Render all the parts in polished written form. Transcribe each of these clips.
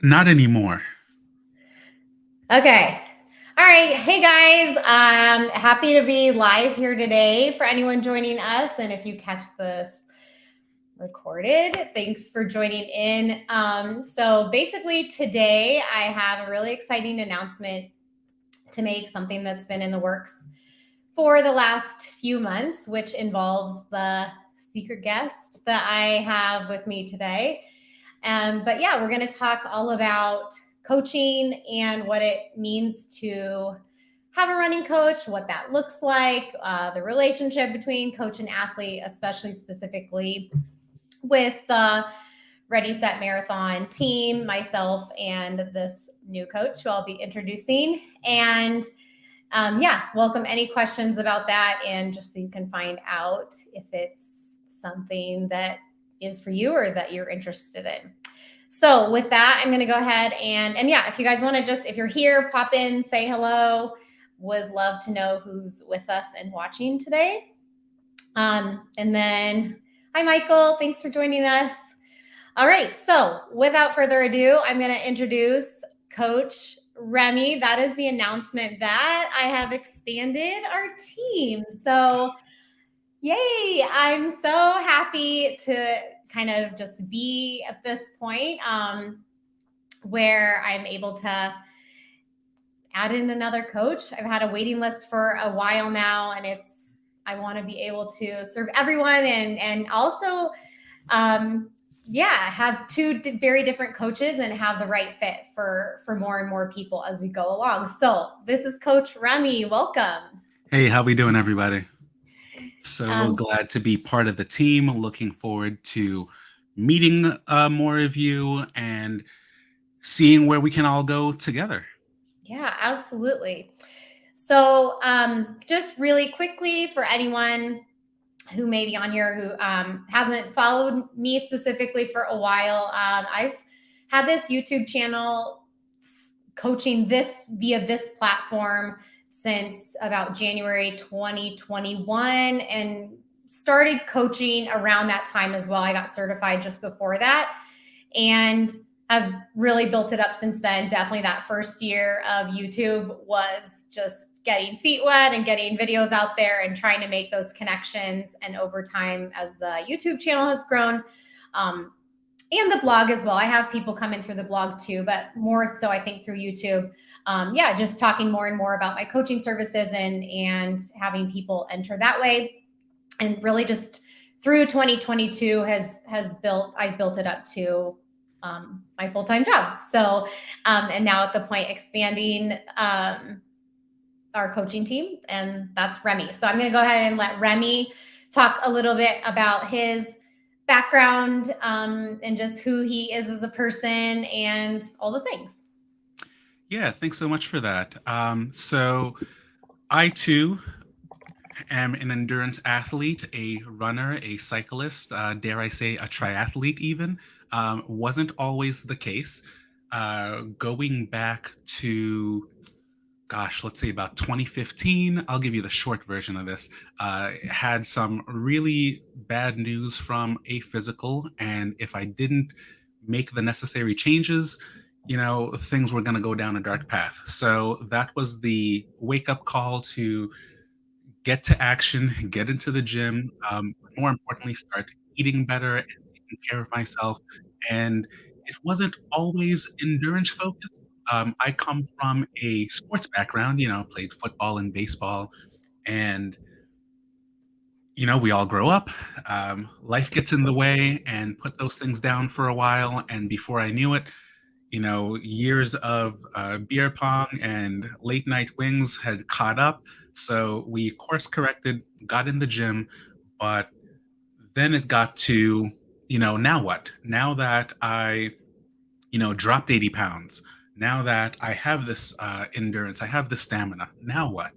Not anymore. Okay. All right. Hey guys. Happy to be live here today for anyone joining us. And if you catch this recorded, thanks for joining in. So basically, today I have a really exciting announcement to make, something that's been in the works for the last few months, which involves the secret guest that I have with me today. But yeah, we're going to talk all about coaching and what it means to have a running coach, what that looks like, the relationship between coach and athlete, especially specifically with the Ready.Set.Marathon team, myself, and this new coach who I'll be introducing. And yeah, welcome any questions about that, and just so you can find out if it's something that is for you or that you're interested in. So with that, I'm going to go ahead and yeah, if you guys want to just, if you're here, pop in, say hello. Would love to know who's with us and watching today. And then, hi, Michael. Thanks for joining us. All right. So without further ado, I'm going to introduce Coach Remy. That is the announcement that I have expanded our team. So, yay. I'm so happy to kind of just be at this point where I'm able to add in another coach. I've had a waiting list for a while now, and I want to be able to serve everyone and also yeah, have two very different coaches and have the right fit for more and more people as we go along. So this is Coach Remy. Welcome. Hey, how we doing, everybody? So Um, glad to be part of the team. Looking forward to meeting more of you and seeing where we can all go together. yeah, absolutely. So just really quickly for anyone who may be on here who hasn't followed me specifically for a while, I've had this YouTube channel coaching this via this platform since about January 2021, and started coaching around that time as well. I got certified just before that, and I've really built it up since then. Definitely that first year of YouTube was just getting feet wet and getting videos out there and trying to make those connections. And over time, as the YouTube channel has grown, and the blog as well, I have people come in through the blog too, but more so I think through YouTube. Yeah, just talking more and more about my coaching services and having people enter that way, and really just through 2022 I've built it up to my full-time job. So, and now at the point expanding our coaching team, and that's Remy. So I'm going to go ahead and let Remy talk a little bit about his background and just who he is as a person and all the things. Yeah, thanks so much for that. So I too am an endurance athlete, a runner, a cyclist, dare I say, a triathlete even. Wasn't always the case. Going back to gosh, let's say about 2015. I'll give you the short version of this. Had some really bad news from a physical, and if I didn't make the necessary changes, things were going to go down a dark path. So that was the wake up call to get to action, get into the gym, but more importantly, start eating better and taking care of myself. And it wasn't always endurance focused. I come from a sports background, played football and baseball, and we all grow up. Life gets in the way, and put those things down for a while. And before I knew it, years of beer pong and late night wings had caught up. So we course corrected, got in the gym, but then it got to, now what? Now that I, dropped 80 pounds, now that I have this endurance, I have the stamina, now what?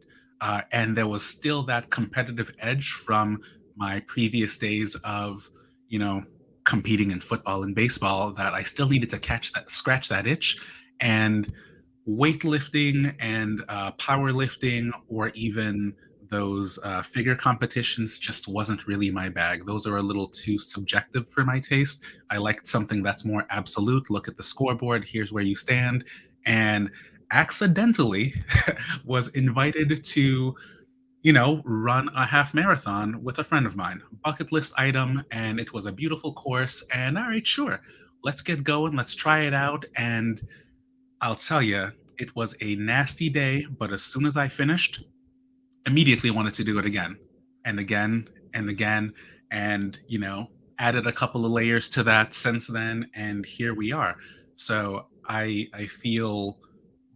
And there was still that competitive edge from my previous days of, you know, competing in football and baseball that I still needed to scratch that itch. And weightlifting and powerlifting, or even Those figure competitions just wasn't really my bag. Those are a little too subjective for my taste. I liked something that's more absolute. Look at the scoreboard, here's where you stand. And accidentally was invited to, run a half marathon with a friend of mine. Bucket list item, and it was a beautiful course. And all right, sure, let's get going, let's try it out. And I'll tell you, it was a nasty day, but as soon as I finished, immediately wanted to do it again and again and again. And, added a couple of layers to that since then. And here we are. So I feel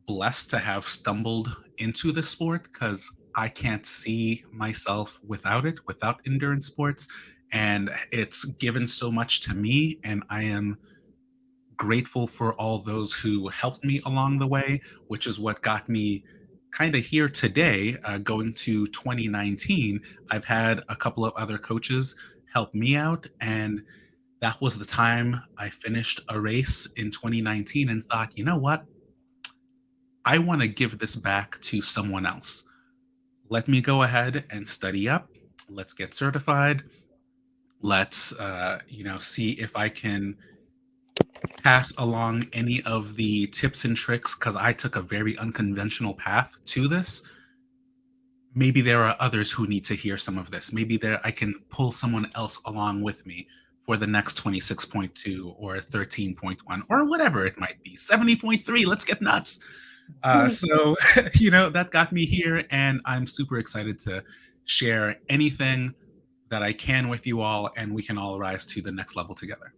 blessed to have stumbled into the sport because I can't see myself without it, without endurance sports. And it's given so much to me. And I am grateful for all those who helped me along the way, which is what got me kind of here today, going to 2019. I've had a couple of other coaches help me out. And that was the time I finished a race in 2019 and thought, you know what? I want to give this back to someone else. Let me go ahead and study up. Let's get certified. Let's, see if I can pass along any of the tips and tricks because I took a very unconventional path to this. Maybe there are others who need to hear some of this. Maybe there I can pull someone else along with me for the next 26.2 or 13.1 or whatever it might be. 70.3, let's get nuts. So, that got me here, and I'm super excited to share anything that I can with you all, and we can all rise to the next level together.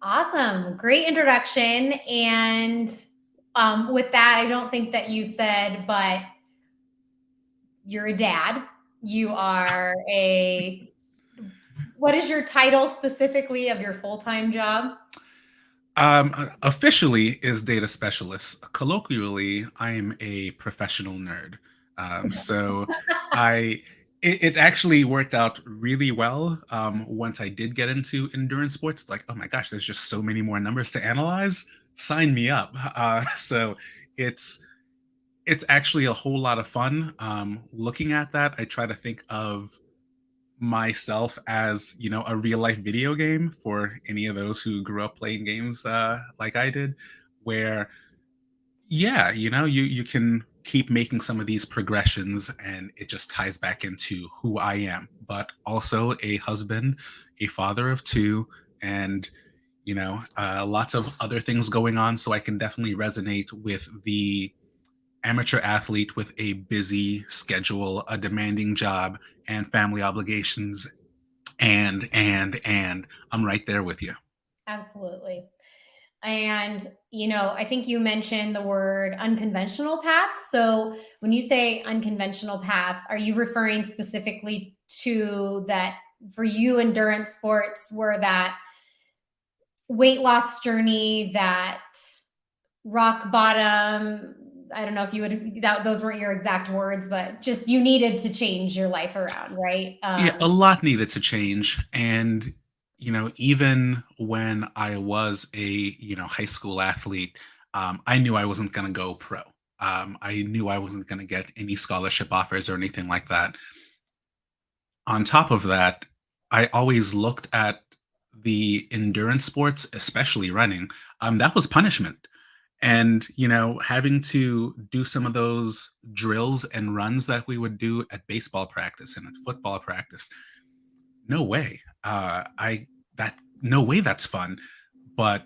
Awesome. Great introduction. And with that, I don't think that you said, but you're a dad. You are what is your title specifically of your full-time job? Officially is data specialist. Colloquially, I am a professional nerd. So it actually worked out really well. Once I did get into endurance sports, it's like, oh my gosh, there's just so many more numbers to analyze. Sign me up. So it's actually a whole lot of fun. Looking at that, I try to think of myself as a real life video game for any of those who grew up playing games like I did, where you can keep making some of these progressions and it just ties back into who I am, but also a husband, a father of two, and lots of other things going on. So I can definitely resonate with the amateur athlete with a busy schedule, a demanding job, and family obligations. And I'm right there with you. Absolutely. And, I think you mentioned the word unconventional path. So when you say unconventional path, are you referring specifically to that for you, endurance sports were that weight loss journey, that rock bottom? I don't know if you would, those weren't your exact words, but just you needed to change your life around, right? Yeah, a lot needed to change. And, even when I was a, high school athlete, I knew I wasn't going to go pro. I knew I wasn't going to get any scholarship offers or anything like that. On top of that, I always looked at the endurance sports, especially running, that was punishment. And, having to do some of those drills and runs that we would do at baseball practice and at football practice, no way. No way that's fun. But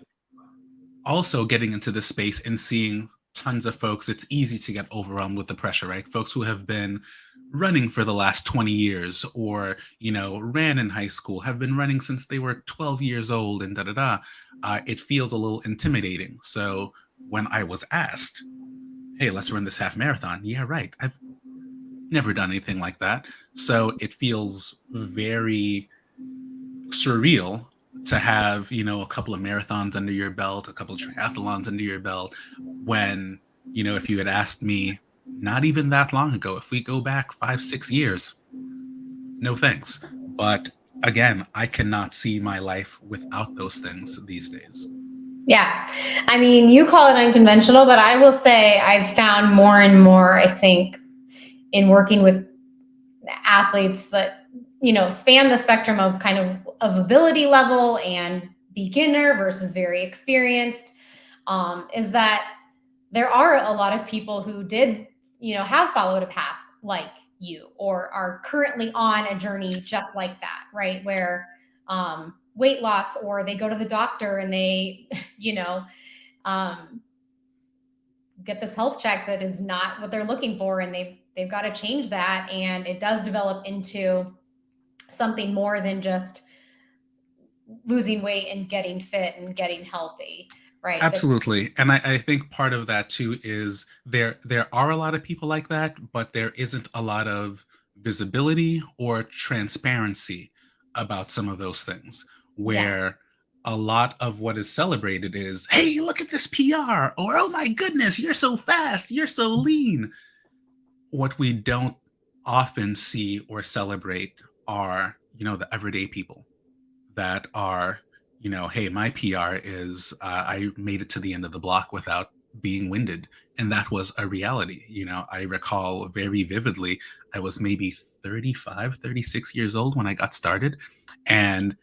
also getting into this space and seeing tons of folks, it's easy to get overwhelmed with the pressure, right? Folks who have been running for the last 20 years or, ran in high school, have been running since they were 12 years old and it feels a little intimidating. So when I was asked, hey, let's run this half marathon. Yeah, right. I've never done anything like that. So it feels very surreal to have, a couple of marathons under your belt, a couple of triathlons under your belt, when, if you had asked me not even that long ago, if we go back 5-6 years, no thanks. But again, I cannot see my life without those things these days. Yeah. I mean, you call it unconventional, but I will say I've found more and more, I think, in working with athletes that, span the spectrum of kind of ability level and beginner versus very experienced, is that there are a lot of people who did, have followed a path like you, or are currently on a journey just like that, right? Where weight loss, or they go to the doctor and they, um, get this health check that is not what they're looking for, and they've got to change that, and it does develop into something more than just losing weight and getting fit and getting healthy, right? That Absolutely. And I think part of that too is there are a lot of people like that, but there isn't a lot of visibility or transparency about some of those things, yes, where a lot of what is celebrated is, hey, look at this PR, or oh my goodness, you're so fast, you're so lean. What we don't often see or celebrate are, the everyday people that are, hey, my PR is I made it to the end of the block without being winded. And that was a reality. I recall very vividly, I was maybe 35, 36 years old when I got started. And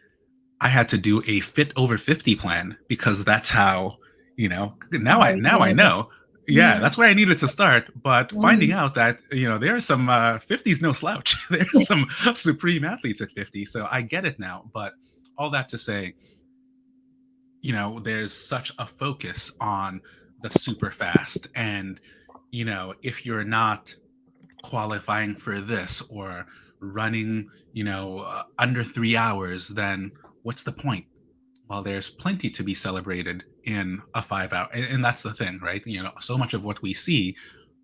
I had to do a fit over 50 plan because that's how, now I know. Yeah, mm-hmm. that's where I needed to start. But finding Mm-hmm. out that, there are some 50's no slouch. There's some supreme athletes at 50. So I get it now. But all that to say, there's such a focus on the super fast. And, if you're not qualifying for this or running, under 3 hours, then what's the point? Well, there's plenty to be celebrated in a 5 hour. And that's the thing, right? So much of what we see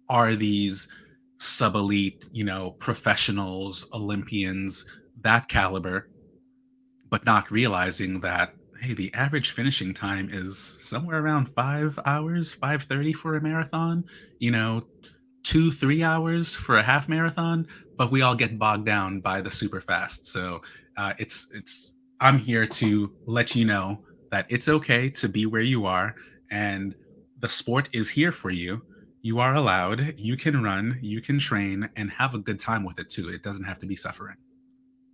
are these sub elite, professionals, Olympians, that caliber, but not realizing that, hey, the average finishing time is somewhere around 5 hours, 5:30 for a marathon, you know, 2, 3 hours for a half marathon, but we all get bogged down by the super fast. So it's I'm here to let you know that it's okay to be where you are, and the sport is here for you. You are allowed, you can run, you can train, and have a good time with it too. It doesn't have to be suffering.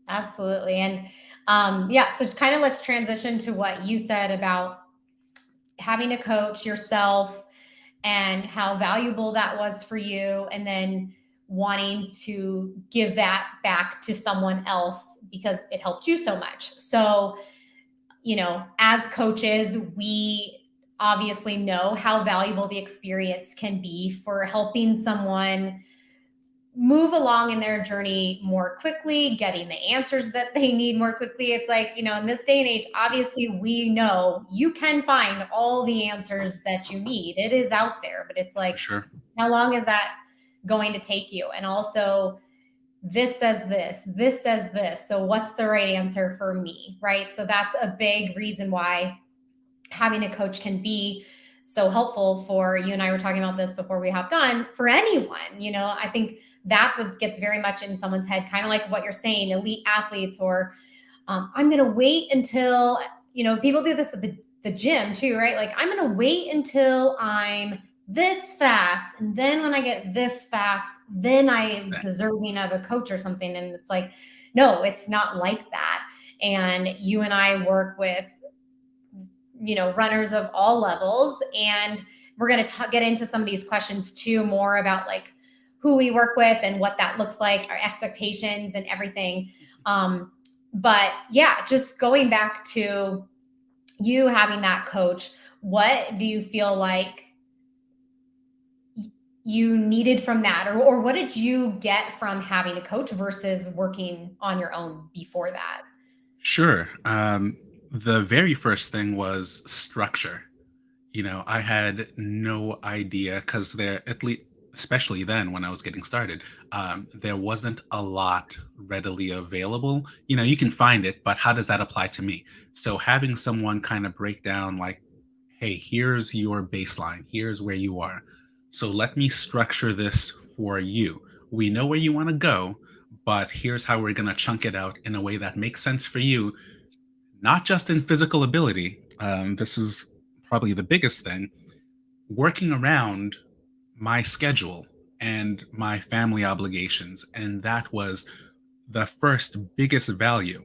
Absolutely. And yeah, so kind of let's transition to what you said about having a coach yourself and how valuable that was for you, and then wanting to give that back to someone else because it helped you so much. So, as coaches, we obviously know how valuable the experience can be for helping someone move along in their journey more quickly, getting the answers that they need more quickly. It's like, in this day and age, obviously we know you can find all the answers that you need. It is out there, but it's For like, sure. how long is that going to take you? And also, this says this says this. So what's the right answer for me? Right. So that's a big reason why having a coach can be so helpful for you. And I were talking about this before we hopped on, for anyone. I think that's what gets very much in someone's head, kind of like what you're saying, elite athletes, or I'm going to wait until, people do this at the gym too, right? Like, I'm going to wait until I'm this fast. And then when I get this fast, then I am deserving of a coach or something. And it's like, no, it's not like that. And you and I work with, runners of all levels. And we're going to get into some of these questions too, more about like who we work with and what that looks like, our expectations and everything. But yeah, just going back to you having that coach, what do you feel like you needed from that? Or what did you get from having a coach versus working on your own before that? Sure. The very first thing was structure. I had no idea because there, at least, especially then when I was getting started, there wasn't a lot readily available. You can find it, but how does that apply to me? So having someone kind of break down, like, hey, here's your baseline, here's where you are. So let me structure this for you. We know where you want to go, but here's how we're going to chunk it out in a way that makes sense for you, not just in physical ability. This is probably the biggest thing, working around my schedule. and my family obligations. And that was the first biggest value.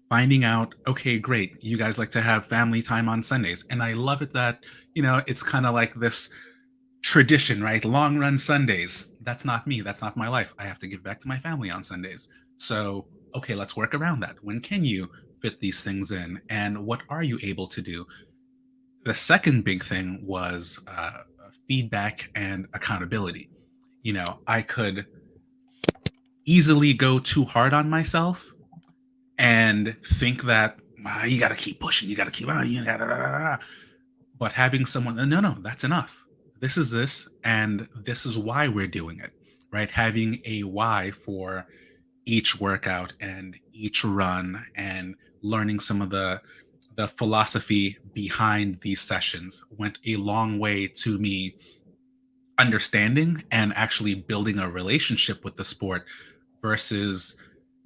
Finding out, okay, great, you guys like to have family time on Sundays. And I love it that, it's kind of like this tradition, right? Long run Sundays. That's not me. That's not my life. I have to give back to my family on Sundays. So, okay, let's work around that. When can you fit these things in? And what are you able to do? The second big thing was feedback and accountability. I could easily go too hard on myself and think that you got to keep pushing, you got to keep on, but having someone, no, no, that's enough. This is this, and this is why we're doing it, right? Having a why for each workout and each run, and learning some of the philosophy behind these sessions went a long way to me understanding and actually building a relationship with the sport versus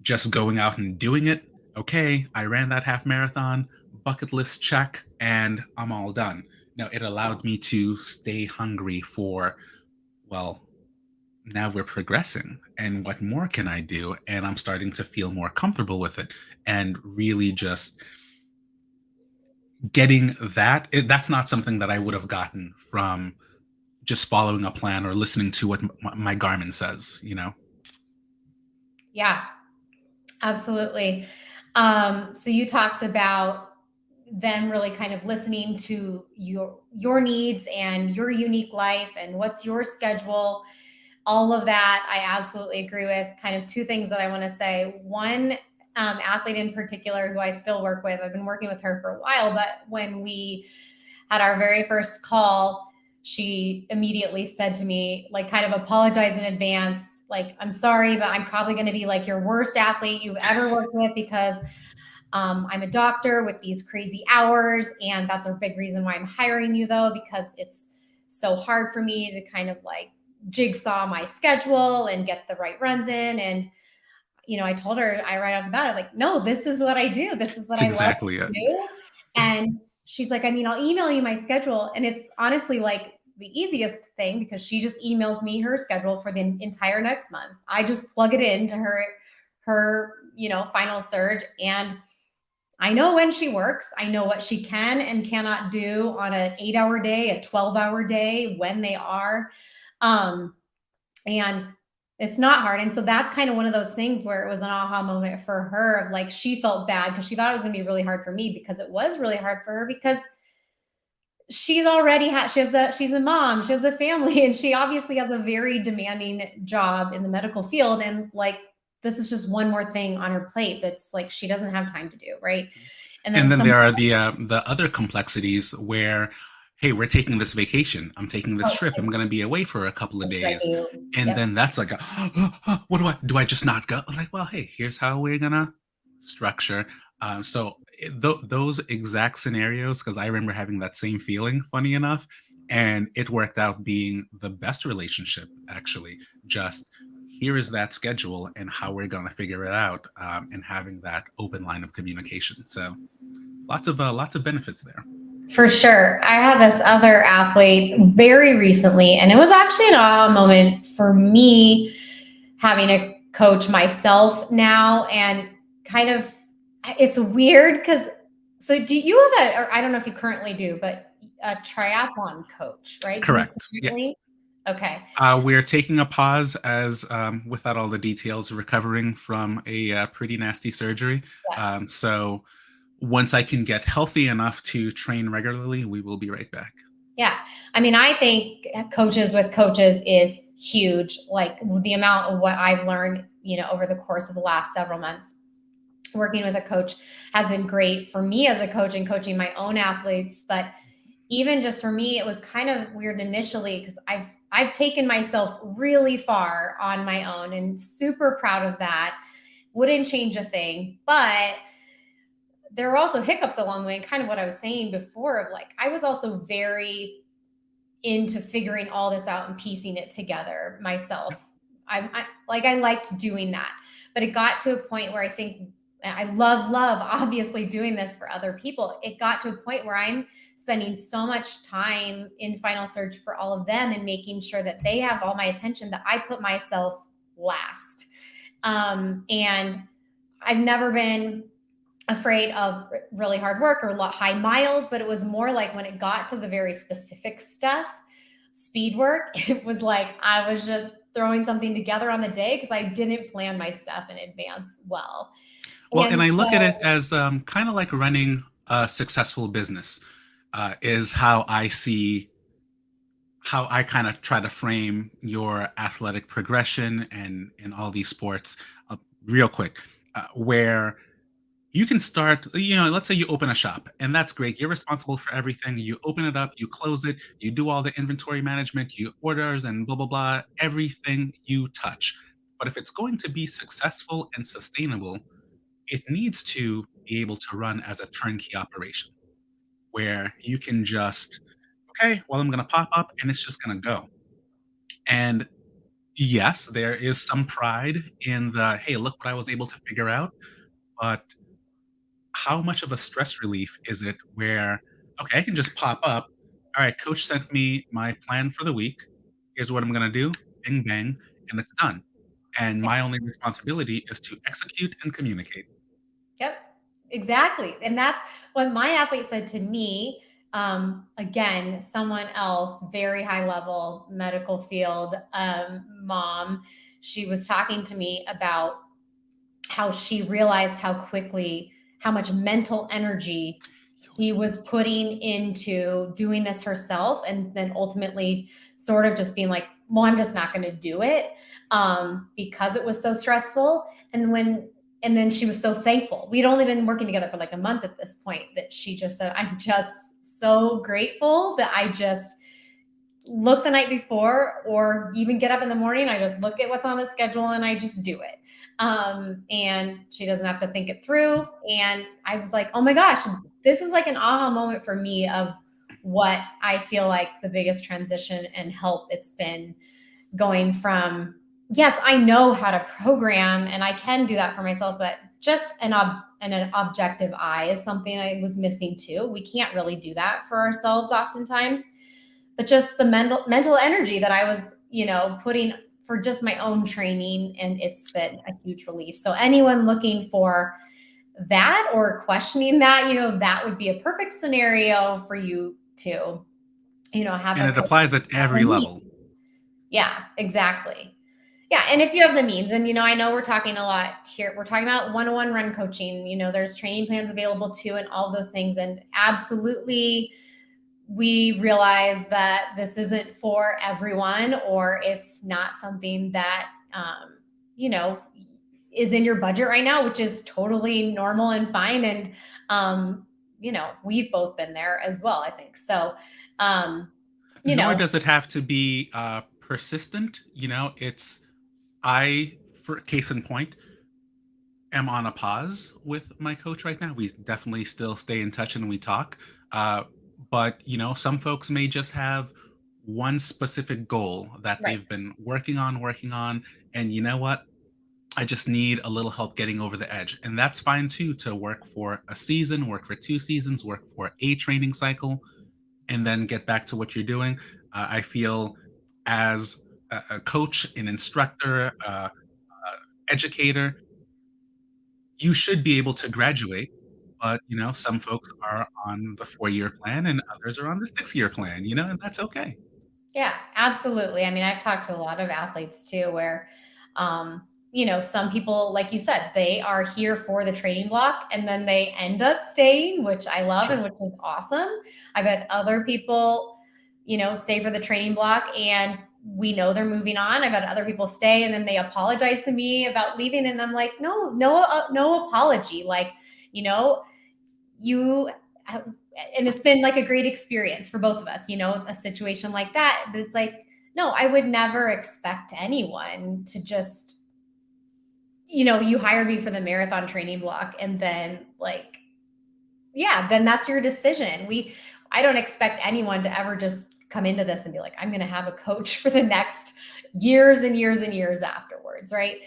just going out and doing it. Okay, I ran that half marathon, bucket list check, and I'm all done. No, it allowed me to stay hungry for, well, now we're progressing. And what more can I do? And I'm starting to feel more comfortable with it and really just getting that. That's not something that I would have gotten from just following a plan or listening to what my Garmin says. Yeah, absolutely. So you talked about them really kind of listening to your needs and your unique life and what's your schedule, all of that. I absolutely agree with. Kind of two things that I want to say. One, athlete in particular who I still work with, I've been working with her for a while, but when we had our very first call, she immediately said to me, like, kind of apologize in advance, like, I'm sorry, but I'm probably going to be like your worst athlete you've ever worked with, because I'm a doctor with these crazy hours. And that's a big reason why I'm hiring you, though, because it's so hard for me to kind of like jigsaw my schedule and get the right runs in. And, I told her, I right off the bat, I'm like, no, this is what I do. This is what It's I love exactly to it. do. And she's like, I mean, I'll email you my schedule. And it's honestly like the easiest thing, because she just emails me her schedule for the entire next month. I just plug it into her final surge, and I know when she works. I know what she can and cannot do on an 8-hour day, a 12-hour day, when they are. Um, and it's not hard. And so that's kind of one of those things where it was an aha moment for her, of like, she felt bad because she thought it was going to be really hard for me, because it was really hard for her, because she's already she's a mom, she has a family, and she obviously has a very demanding job in the medical field. And like, this is just one more thing on her plate that's like she doesn't have time to do, right? And And then then some. there are the other complexities where, hey, we're taking this vacation. I'm taking this Oh, trip. I'm going to be away for a couple of what should I days, do? and Yep. then that's like, what do I just not go? I'm like, well, hey, here's how we're gonna structure. So those exact scenarios, because I remember having that same feeling, funny enough, and it worked out being the best relationship actually. Just here is that schedule and how we're gonna figure it out, and having that open line of communication. So lots of benefits there. For sure. I had this other athlete very recently, and it was actually an aha moment for me, having a coach myself now. And kind of, it's weird because, so do you have or I don't know if you currently do, but a triathlon coach, right? Do you Correct. Yeah. currently? Okay. We're taking a pause as, without all the details, recovering from a pretty nasty surgery. Yes. So once I can get healthy enough to train regularly, we will be right back. Yeah. I mean, I think coaches with coaches is huge. Like, the amount of what I've learned, over the course of the last several months working with a coach has been great for me as a coach and coaching my own athletes. But even just for me, it was kind of weird initially, because I've taken myself really far on my own, and super proud of that. Wouldn't change a thing. But there were also hiccups along the way, and kind of what I was saying before, of like, I was also very into figuring all this out and piecing it together myself. Yep. I liked doing that, but it got to a point where I think I love obviously doing this for other people. It got to a point where I'm spending so much time in Final Search for all of them and making sure that they have all my attention that I put myself last. And I've never been afraid of really hard work or high miles, but it was more like when it got to the very specific stuff, speed work, it was like I was just throwing something together on the day because I didn't plan my stuff in advance well. Well, and And I look at so, it as kind of like running a successful business, is how I see how I kind of try to frame your athletic progression and in all these sports, uh, real quick, where you can start, let's say you open a shop, and that's great. You're responsible for everything. You open it up, you close it, you do all the inventory management, you orders and blah, blah, blah, everything you touch. But if it's going to be successful and sustainable, it needs to be able to run as a turnkey operation where you can just, okay, well, I'm going to pop up and it's just going to go. And yes, there is some pride in the, hey, look what I was able to figure out. But how much of a stress relief is it where, okay, I can just pop up. All right, coach sent me my plan for the week. Here's what I'm going to do. Bing, bang, and it's done. And yeah, my only responsibility is to execute and communicate. yep, exactly. And that's what my athlete said to me. Again, someone else, very high level medical field mom, she was talking to me about how she realized how quickly, how much mental energy he was putting into doing this herself, and then ultimately sort of just being like, well, I'm just not going to do it because it was so stressful. And then she was so thankful. We'd only been working together for like a month at this point, that she just said, I'm just so grateful that I just look the night before or even get up in the morning. I just look at what's on the schedule and I just do it. And she doesn't have to think it through. And I was like, oh my gosh, this is like an aha moment for me of what I feel like the biggest transition and help it's been, going from, yes, I know how to program and I can do that for myself, but just an objective eye is something I was missing too. We can't really do that for ourselves oftentimes, but just the mental energy that I was, putting for just my own training, and it's been a huge relief. So anyone looking for that or questioning that, that would be a perfect scenario for you to, have And a it coach. applies at every level. Yeah, exactly. Yeah, and if you have the means, and I know we're talking a lot here, we're talking about one-on-one run coaching, there's training plans available too, and all those things. And absolutely, we realize that this isn't for everyone, or it's not something that you know is in your budget right now, which is totally normal and fine. And we've both been there as well, I think. So you Nor know does it have to be persistent. For case in point, am on a pause with my coach right now. We definitely still stay in touch and we talk. Uh, but some folks may just have one specific goal that right. they've been working on, and you know what? I just need a little help getting over the edge. And that's fine too, to work for a season, work for 2 seasons, work for a training cycle, and then get back to what you're doing. I feel as a coach, an instructor, educator, you should be able to graduate. But some folks are on the 4-year plan and others are on the 6-year plan, and that's okay. Yeah, absolutely. I mean, I've talked to a lot of athletes too, where, some people, like you said, they are here for the training block and then they end up staying, which I love and Sure. which is awesome. I've had other people, stay for the training block and we know they're moving on. I've had other people stay and then they apologize to me about leaving. And I'm like, no apology. Like, you know, you and it's been like a great experience for both of us, a situation like that. But it's like, no, I would never expect anyone to just, you hired me for the marathon training block and then like, yeah, then that's your decision. I don't expect anyone to ever just come into this and be like, I'm going to have a coach for the next years and years and years afterwards. Right.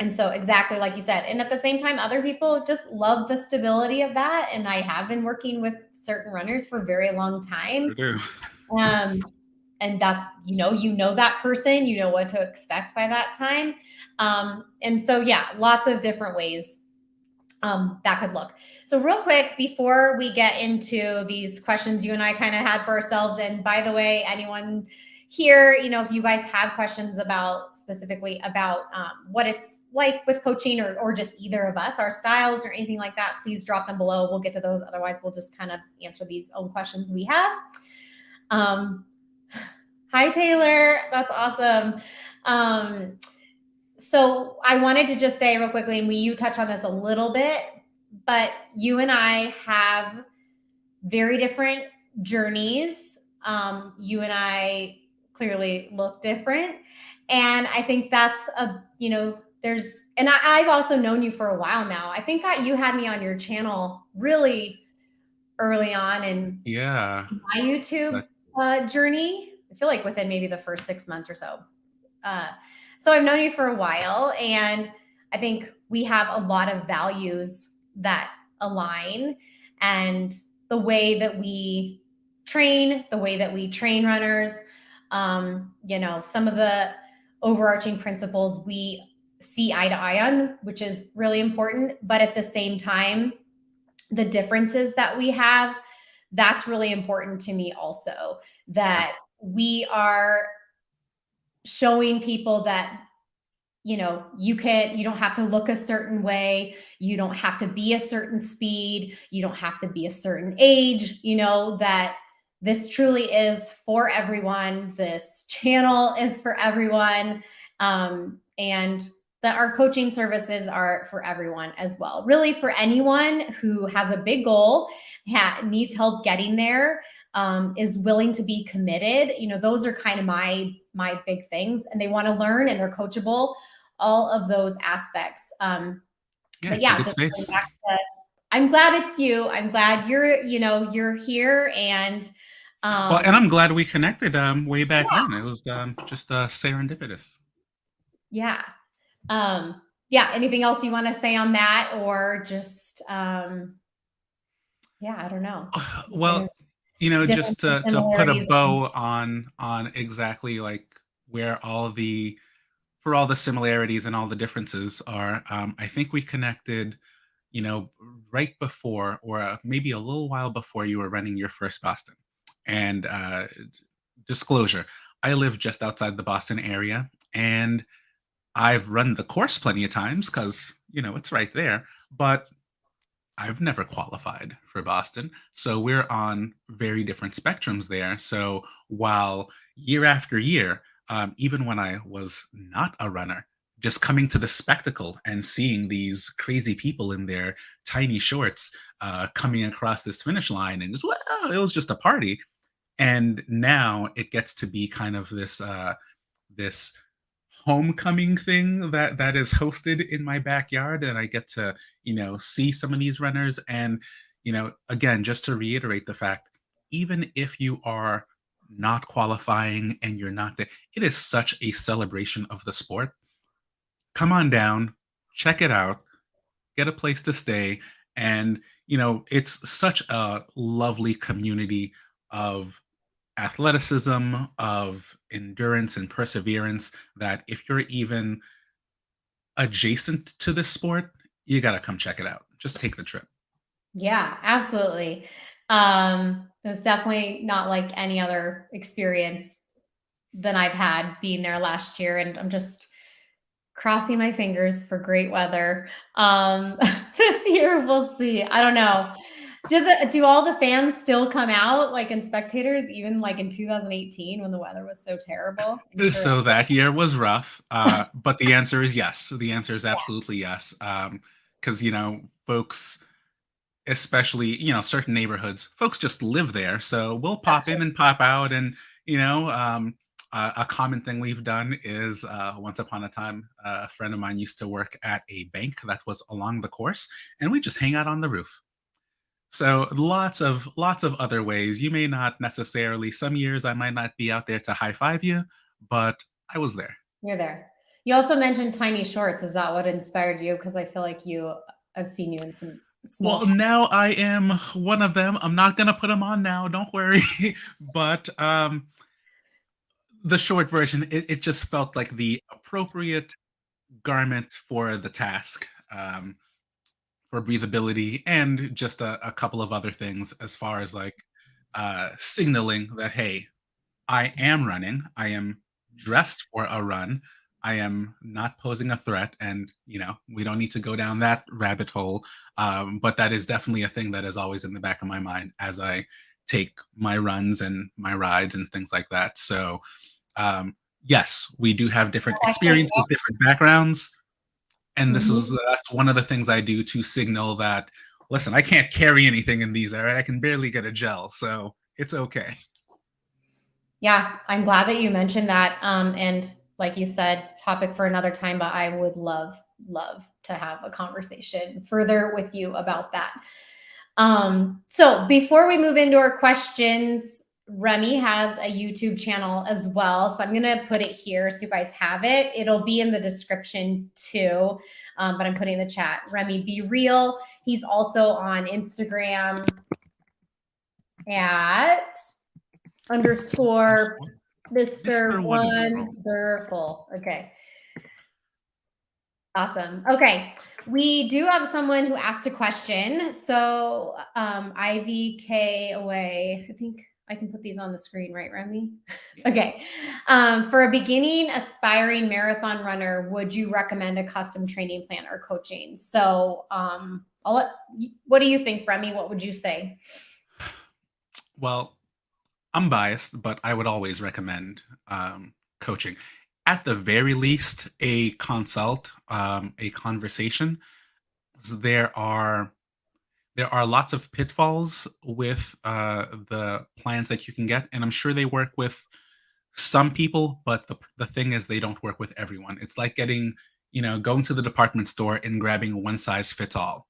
And so exactly like you said, and at the same time, other people just love the stability of that. And I have been working with certain runners for a very long time. Sure do. Um, and that's, you know that person, you know what to expect by that time. And so, yeah, lots of different ways that could look. So real quick, before we get into these questions you and I kind of had for ourselves, and by the way, anyone here, if you guys have questions about specifically about what it's like with coaching or just either of us, our styles or anything like that, please drop them below. We'll get to those. Otherwise, we'll just kind of answer these own questions we have. Hi, Taylor. That's awesome. So I wanted to just say real quickly, and you touch on this a little bit, but you and I have very different journeys. You and I clearly look different. And I think that's I've also known you for a while now. I think you had me on your channel really early on in Yeah. my YouTube But journey. I feel like within maybe the first 6 months or so. So I've known you for a while, and I think we have a lot of values that align, and the way that we train, the way that we train runners, some of the overarching principles we see eye to eye on, which is really important. But at the same time, the differences that we have, that's really important to me also, that we are showing people that you don't have to look a certain way, you don't have to be a certain speed, you don't have to be a certain age, that this truly is for everyone, this channel is for everyone, and that our coaching services are for everyone as well, really for anyone who has a big goal, needs help getting there, is willing to be committed. Those are kind of my big things, and they want to learn and they're coachable, all of those aspects. yeah, But it's a yeah, good just going space. back to, I'm glad it's you. I'm glad you're here, and Well, and um I'm glad we connected way back when. It was just serendipitous. yeah. Yeah, anything else you want to say on that, or just yeah, I don't know. Kind of Well, just differences, to put a similarities. bow on exactly like where all the similarities and all the differences are. I think we connected, you know, right before, or maybe a little while before you were running your first Boston. And disclosure, I live just outside the Boston area, and I've run the course plenty of times because it's right there. But I've never qualified for Boston. So we're on very different spectrums there. So while year after year, even when I was not a runner, just coming to the spectacle and seeing these crazy people in their tiny shorts coming across this finish line, and just, well, it was just a party. And now it gets to be kind of this homecoming thing that is hosted in my backyard, and I get to see some of these runners. And again, just to reiterate the fact, even if you are not qualifying and you're not there, it is such a celebration of the sport. Come on down, check it out, get a place to stay. And it's such a lovely community of athleticism, of endurance and perseverance, that if you're even adjacent to this sport, you got to come check it out. Just take the trip. Yeah, absolutely. It was definitely not like any other experience than I've had being there last year, and I'm just crossing my fingers for great weather. This year we'll see. I don't know. Do all the fans still come out, like, and spectators, even like in 2018 when the weather was so terrible? I'm sure. So that year was rough, but the answer is yes. So the answer is absolutely yes. Because folks, especially certain neighborhoods, folks just live there, so we'll That's pop true. in and pop out. And a common thing we've done is, once upon a time, a friend of mine used to work at a bank that was along the course, and we just hang out on the roof. So lots of other ways. You may not necessarily, some years I might not be out there to high five you, but I was there. You're there. You also mentioned tiny shorts. Is that what inspired you? Because I feel like I've seen you in some small Well, shorts. now I am one of them. I'm not gonna put them on now, don't worry. But the short version, it just felt like the appropriate garment for the task, for breathability and just a couple of other things as far as like signaling that, hey, I am running. I am dressed for a run. I am not posing a threat. And, we don't need to go down that rabbit hole. But that is definitely a thing that is always in the back of my mind as I take my runs and my rides and things like that. So, yes, we do have different That's actually, experiences, different backgrounds. And this is mhm. that's one of the things I do to signal that, listen, I can't carry anything in these, all right? I can barely get a gel. So it's okay. Yeah, I'm glad that you mentioned that. And like you said, topic for another time, but I would love to have a conversation further with you about that. So before we move into our questions, Remy has a YouTube channel as well. So I'm going to put it here so you guys have it. It'll be in the description too, but I'm putting in the chat. Remy Be Real. He's also on Instagram at underscore Mr. Mr. Wonderful. Wonderful. Okay. Awesome. Okay. We do have someone who asked a question. So IVK away. I think I can put these on the screen, right, Remy? Okay. For a beginning aspiring marathon runner, would you recommend a custom training plan or coaching? So what do you think, Remy? What would you say? Well, I'm biased, but I would always recommend coaching. At the very least, a consult, a conversation. There are there are lots of pitfalls with the plans that you can get, and I'm sure they work with some people, but the thing is, they don't work with everyone. It's like going to the department store and grabbing one size fits all.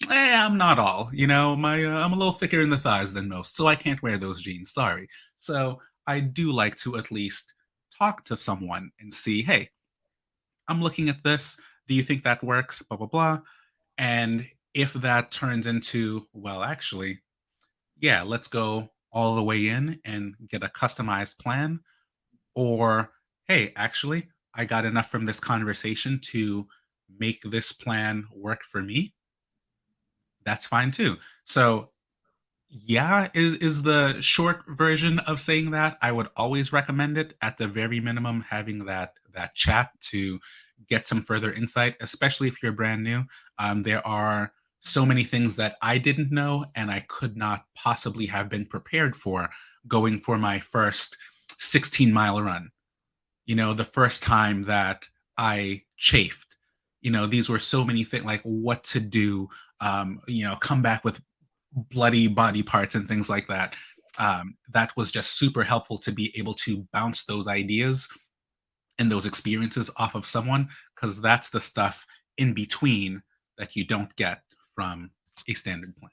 I'm not all. I'm a little thicker in the thighs than most, so I can't wear those jeans. Sorry. So I do like to at least talk to someone and see, hey, I'm looking at this. Do you think that works? Blah blah blah. And if that turns into, well, actually, yeah, let's go all the way in and get a customized plan. Or, hey, actually, I got enough from this conversation to make this plan work for me. That's fine too. So yeah, is the short version of saying that. I would always recommend it, at the very minimum, having that chat to get some further insight, especially if you're brand new. There are so many things that I didn't know and I could not possibly have been prepared for going for my first 16-mile run. The first time that I chafed. These were so many things, like what to do, come back with bloody body parts and things like that. That was just super helpful to be able to bounce those ideas and those experiences off of someone, because that's the stuff in between that you don't get from a standard plan.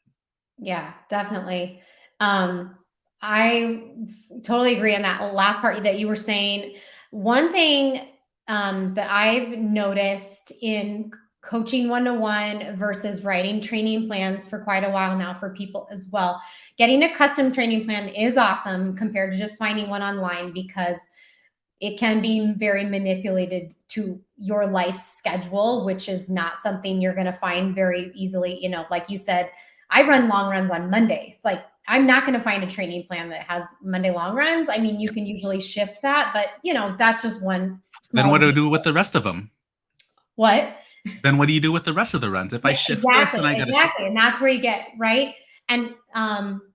Yeah, definitely. Um, I totally agree on that last part that you were saying. One thing that I've noticed in coaching one-to-one versus writing training plans for quite a while now for people as well. Getting a custom training plan is awesome compared to just finding one online, because it can be very manipulated to your life schedule, which is not something you're going to find very easily. Like you said, I run long runs on Mondays. Like, I'm not going to find a training plan that has Monday long runs. I mean, you can usually shift that, but that's just one Then small what do I detail. do with the rest of them? What? Then what do you do with the rest of the runs? If I Yeah, shift this, exactly, then I got to shift. exactly. And that's where you get right. And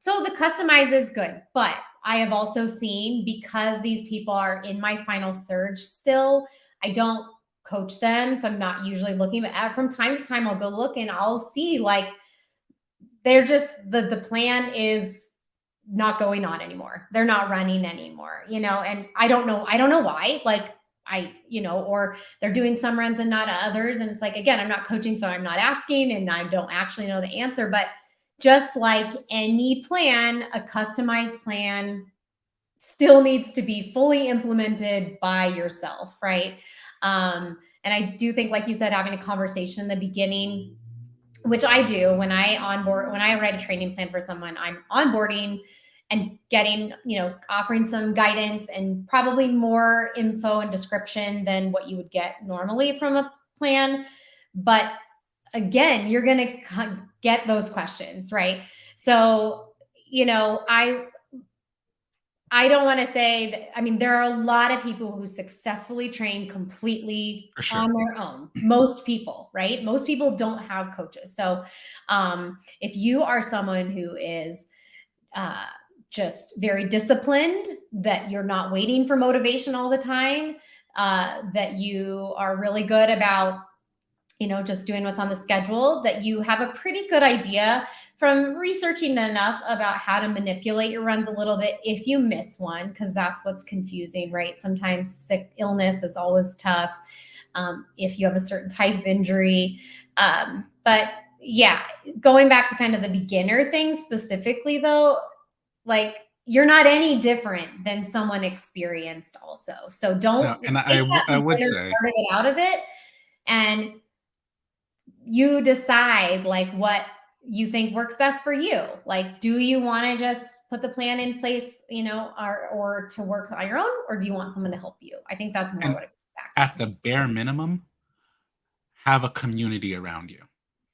so the customize is good, but I have also seen, because these people are in my final surge still, I don't coach them. So I'm not usually looking, but from time to time I'll go look and I'll see, like, they're just the plan is not going on anymore. They're not running anymore, and I don't know why. Like, or they're doing some runs and not others. And it's like, again, I'm not coaching, so I'm not asking and I don't actually know the answer. But just like any plan, a customized plan still needs to be fully implemented by yourself, right? And I do think, like you said, having a conversation in the beginning, which I do when I onboard, when I write a training plan for someone, I'm onboarding and getting, offering some guidance and probably more info and description than what you would get normally from a plan. But again, you're going to get those questions, right? So, I don't want to say that. I mean, there are a lot of people who successfully train completely For on sure. their own. Most people, right? Most people don't have coaches. So, if you are someone who is uh, just very disciplined, that you're not waiting for motivation all the time, that you are really good about just doing what's on the schedule, that you have a pretty good idea from researching enough about how to manipulate your runs a little bit if you miss one, because that's what's confusing, right? Sometimes illness is always tough, if you have a certain type of injury. But yeah, going back to kind of the beginner thing specifically, though, like, you're not any different than someone experienced also. So No, don't and take that I would beginner say, part of it out of it, and you decide like what you think works best for you. Like, do you want to just put the plan in place, or to work on your own, or do you want someone to help you? I think that's more and what it comes back at to. the bare minimum, have a community around you.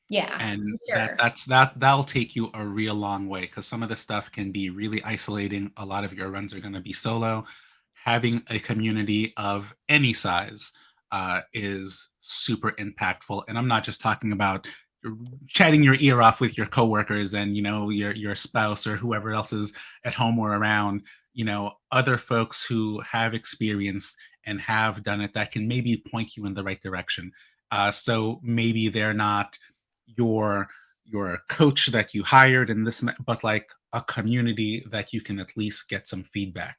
Yeah, And for sure. that'll take you a real long way, because some of the stuff can be really isolating. A lot of your runs are going to be solo. Having a community of any size is super impactful, and I'm not just talking about chatting your ear off with your coworkers and your spouse or whoever else is at home or around. Other folks who have experience and have done it, that can maybe point you in the right direction. So maybe they're not your coach that you hired in this, but like a community that you can at least get some feedback.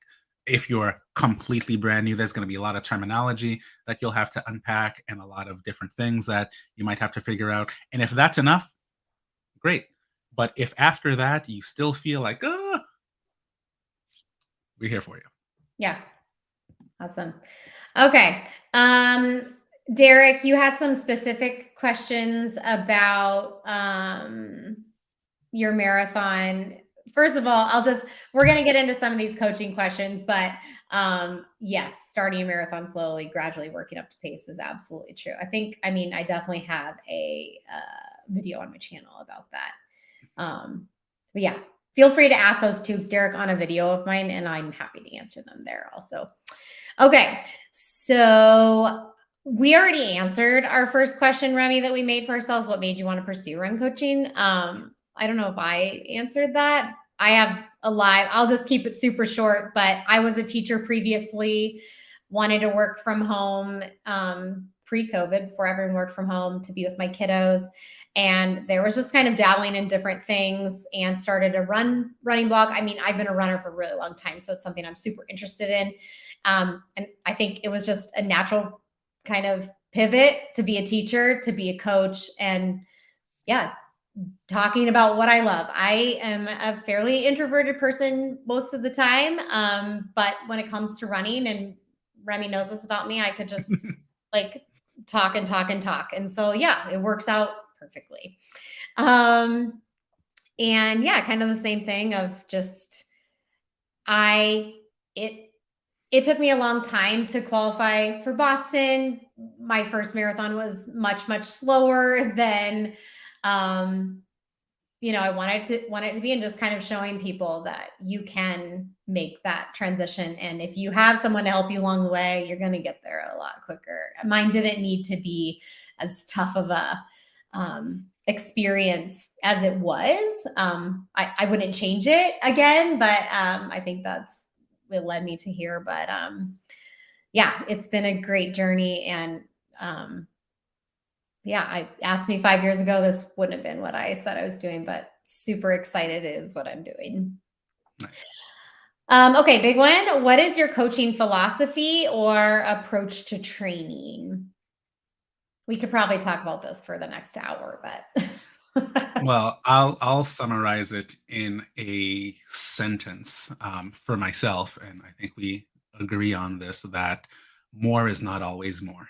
If you're completely brand new, there's going to be a lot of terminology that you'll have to unpack and a lot of different things that you might have to figure out. And if that's enough, great. But if after that you still feel like, oh, we're here for you. Yeah, awesome. Okay. Derek, you had some specific questions about your marathon. First of all, we're going to get into some of these coaching questions, but yes, starting a marathon slowly, gradually working up to pace is absolutely true. I definitely have a video on my channel about that. But yeah, feel free to ask those too, Derek, on a video of mine, and I'm happy to answer them there also. Okay, so we already answered our first question, Remy, that we made for ourselves. What made you want to pursue run coaching? I don't know if I answered that. I have I'll just keep it super short, but I was a teacher previously, wanted to work from home pre-COVID, before everyone worked from home, to be with my kiddos. And there was just kind of dabbling in different things, and started a running blog. I mean, I've been a runner for a really long time, so it's something I'm super interested in. And I think it was just a natural kind of pivot to be a teacher, to be a coach, and yeah, talking about what I love. I am a fairly introverted person most of the time. But when it comes to running, and Remy knows this about me, I could just like talk and talk and talk. And so, yeah, it works out perfectly. And yeah, kind of the same thing of just, it took me a long time to qualify for Boston. My first marathon was much, much slower than, I wanted to be, and just kind of showing people that you can make that transition. And if you have someone to help you along the way, you're going to get there a lot quicker. Mine didn't need to be as tough of a experience as it was. I wouldn't change it again, but I think that's what led me to here. But yeah, it's been a great journey. And yeah, I asked me 5 years ago, this wouldn't have been what I said I was doing, but super excited is what I'm doing. Okay, big one. What is your coaching philosophy or approach to training? We could probably talk about this for the next hour, but Well, I'll summarize it in a sentence for myself, and I think we agree on this, that more is not always more.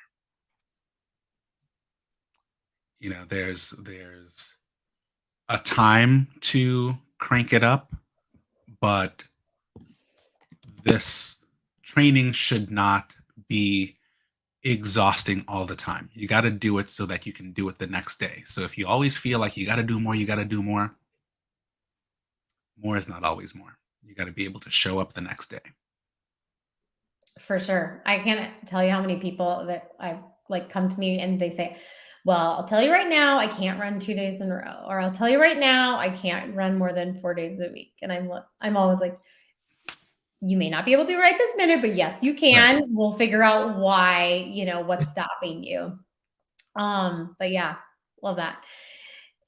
there's a time to crank it up, but this training should not be exhausting all the time. You got to do it so that you can do it the next day. So if you always feel like you got to do more, you got to do more, more is not always more. You got to be able to show up the next day. For sure. I can't tell you how many people that I've like come to me and they say, well, I'll tell you right now, I can't run 2 days in a row, or I'll tell you right now, I can't run more than 4 days a week. And I'm always like, you may not be able to right this minute, but yes, you can. Right. We'll figure out why, what's stopping you. But yeah, love that.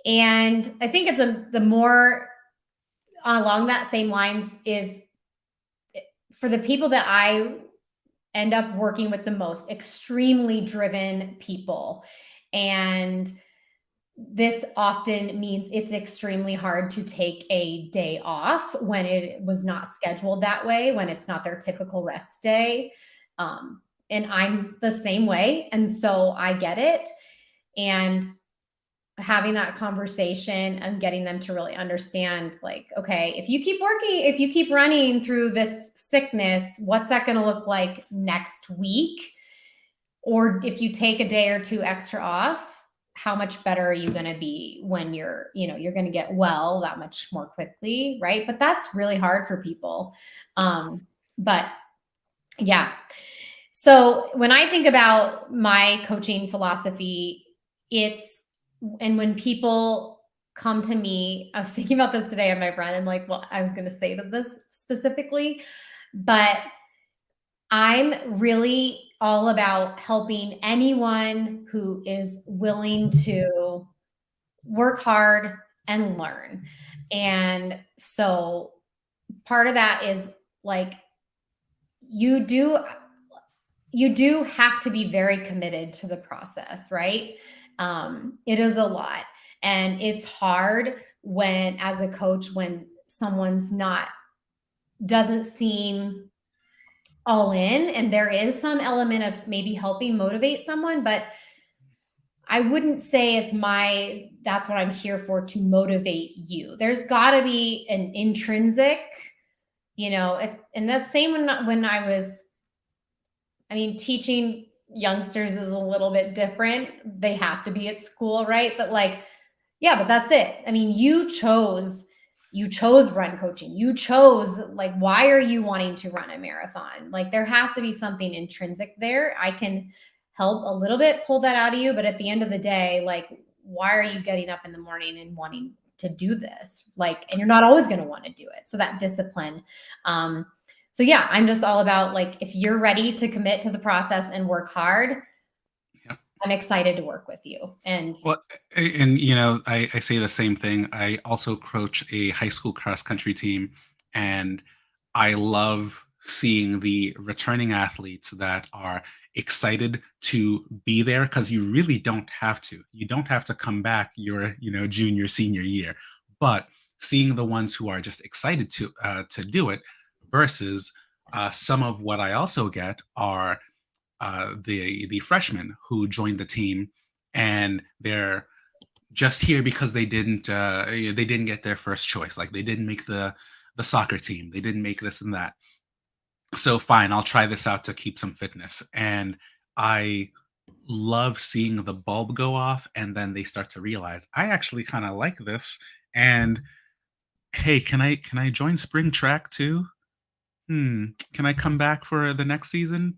And I think it's the more along that same lines is for the people that I end up working with the most, extremely driven people. And this often means it's extremely hard to take a day off when it was not scheduled that way, when it's not their typical rest day. And I'm the same way. And so I get it. And having that conversation and getting them to really understand, like, okay, if you keep working, if you keep running through this sickness, what's that going to look like next week? Or if you take a day or two extra off, how much better are you going to be when you're going to get well that much more quickly, right? But that's really hard for people. But yeah. So when I think about my coaching philosophy, and when people come to me, I was thinking about this today on my run and like, well, I was going to say this specifically, but I'm really all about helping anyone who is willing to work hard and learn. And so part of that is like, you do have to be very committed to the process, right? It is a lot. And it's hard when, as a coach, when someone's doesn't seem all in, and there is some element of maybe helping motivate someone, but I wouldn't say that's what I'm here for, to motivate you. There's got to be an intrinsic, and that's same when I was, teaching youngsters is a little bit different. They have to be at school, right? But like, yeah, but that's it. You chose run coaching. You chose, like, why are you wanting to run a marathon? Like, there has to be something intrinsic there. I can help a little bit pull that out of you, but at the end of the day, like, why are you getting up in the morning and wanting to do this? Like, and you're not always going to want to do it. So that discipline. So yeah, I'm just all about, like, if you're ready to commit to the process and work hard, Yeah. I'm excited to work with you. And I say the same thing. I also coach a high school cross country team, and I love seeing the returning athletes that are excited to be there, because you really don't have to. You don't have to come back your junior, senior year, but seeing the ones who are just excited to do it versus some of what I also get are the freshmen who joined the team, and they're just here because they didn't get their first choice. Like, they didn't make the soccer team, they didn't make this and that. So fine, I'll try this out to keep some fitness. And I love seeing the bulb go off, and then they start to realize, I actually kind of like this. And hey, can I join spring track too? Can I come back for the next season?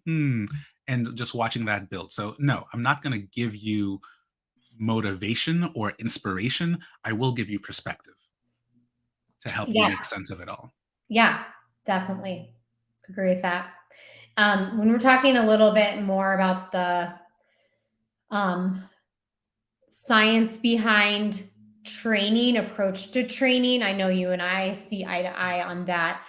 And just watching that build. So no, I'm not going to give you motivation or inspiration. I will give you perspective to help you yeah, make sense of it all. yeah, definitely agree with that. When we're talking a little bit more about the science behind training, approach to training, I know you and I see eye to eye on that.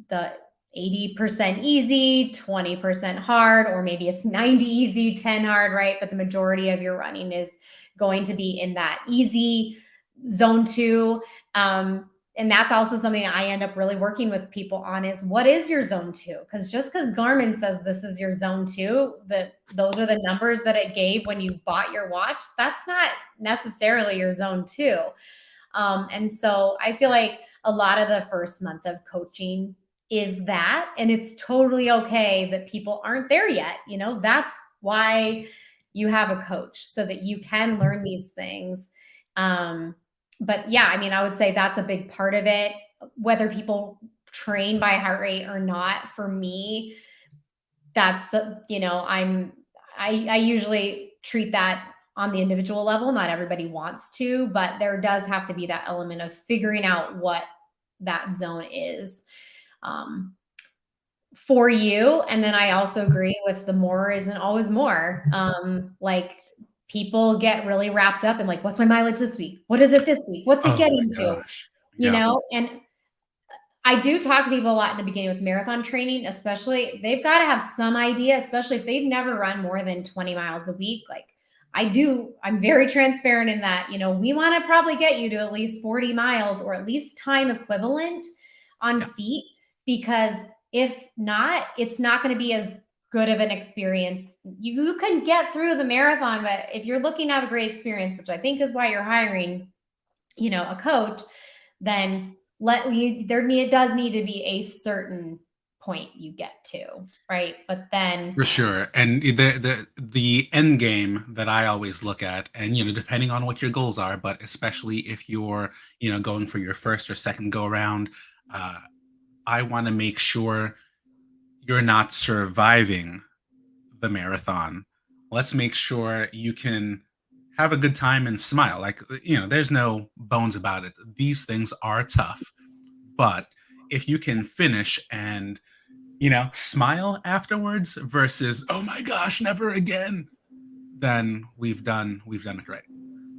The 80% easy, 20% hard, or maybe it's 90 easy, 10 hard, right? But the majority of your running is going to be in that easy zone 2. and that's also something I end up really working with people on is what is your zone 2? Because just because Garmin says this is your zone 2, that those are the numbers that it gave when you bought your watch, that's not necessarily your zone 2. And so I feel like a lot of the first month of coaching is that, and it's totally okay that people aren't there yet. That's why you have a coach, so that you can learn these things. But yeah, I mean, I would say that's a big part of it. Whether people train by heart rate or not, for me, that's, I usually treat that on the individual level. Not everybody wants to, but there does have to be that element of figuring out what that zone is for you. And then I also agree with the more isn't always more. Like, people get really wrapped up in like, what's my mileage this week? What is it this week? What's it Oh my getting to? gosh. Yeah. And I do talk to people a lot in the beginning with marathon training, especially. They've got to have some idea, especially if they've never run more than 20 miles a week. Like, I'm very transparent in that, we want to probably get you to at least 40 miles or at least time equivalent on Yeah. feet, because if not, it's not going to be as good of an experience. You can get through the marathon, but if you're looking to have a great experience, which I think is why you're hiring, a coach, then there does need to be a certain point you get to, right? But then, For sure. And the end game that I always look at, and depending on what your goals are, but especially if you're, going for your first or second go around, uh, I want to make sure you're not surviving the marathon. Let's make sure you can have a good time and smile. Like, there's no bones about it. These things are tough, but if you can finish and smile afterwards versus, oh my gosh, never again, then we've done it right.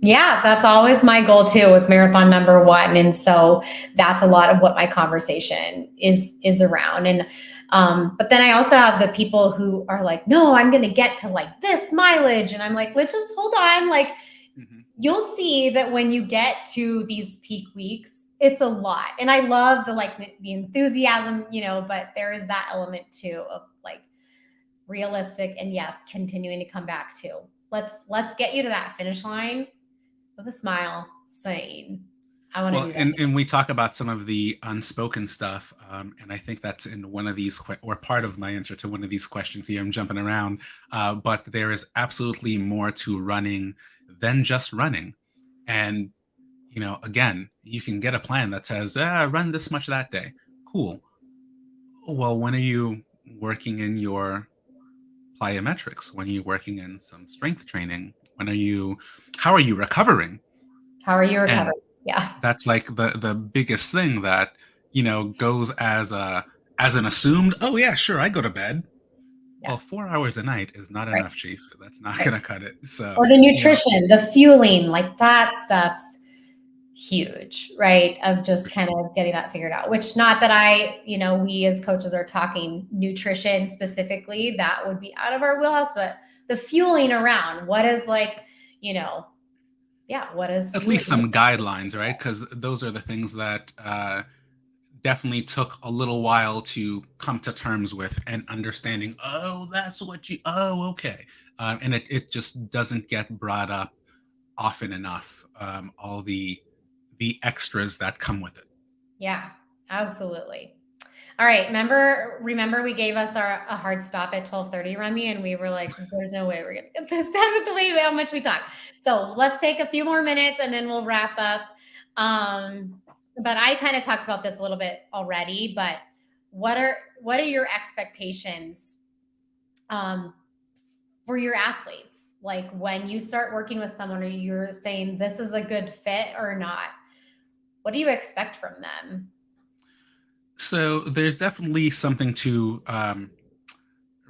yeah, that's always my goal too with marathon number one. And so that's a lot of what my conversation is around. And but then I also have the people who are like, no, I'm gonna get to like this mileage. And I'm like, let's just hold on. Like, Mhm. you'll see that when you get to these peak weeks, it's a lot. And I love the enthusiasm, but there is that element too of like realistic, and yes, continuing to come back to. Let's get you to that finish line with a smile, saying, I want to Well, do that. and we talk about some of the unspoken stuff, and I think that's in one of these or part of my answer to one of these questions here. I'm jumping around, but there is absolutely more to running than just running. And again, you can get a plan that says, run this much that day. Cool. Well, when are you working in your plyometrics? When are you working in some strength training? How are you recovering? How are you And recovering? Yeah. that's like the biggest thing that, goes as an assumed, oh yeah, sure, I go to bed. Yeah. Well, 4 hours a night is not Right. enough, chief. That's not Right. gonna cut it. So, Or the you know, nutrition, the fueling, like that stuff's huge, right? Of for just kind sure. of getting that figured out, which not that we as coaches are talking nutrition specifically, that would be out of our wheelhouse, but the fueling around what is like, yeah, what is At fueling? least some guidelines, right? Because those are the things that definitely took a little while to come to terms with and understanding. Oh, that's what you. Oh, okay. And it just doesn't get brought up often enough. All the extras that come with it. Yeah, absolutely. All right. Remember we gave us a hard stop at 12:30, Remy, and we were like, there's no way we're gonna get this done with the way how much we talk. So let's take a few more minutes and then we'll wrap up. But I kind of talked about this a little bit already, but what are your expectations um, for your athletes? Like, when you start working with someone, or you're saying this is a good fit or not, what do you expect from them? So there's definitely something to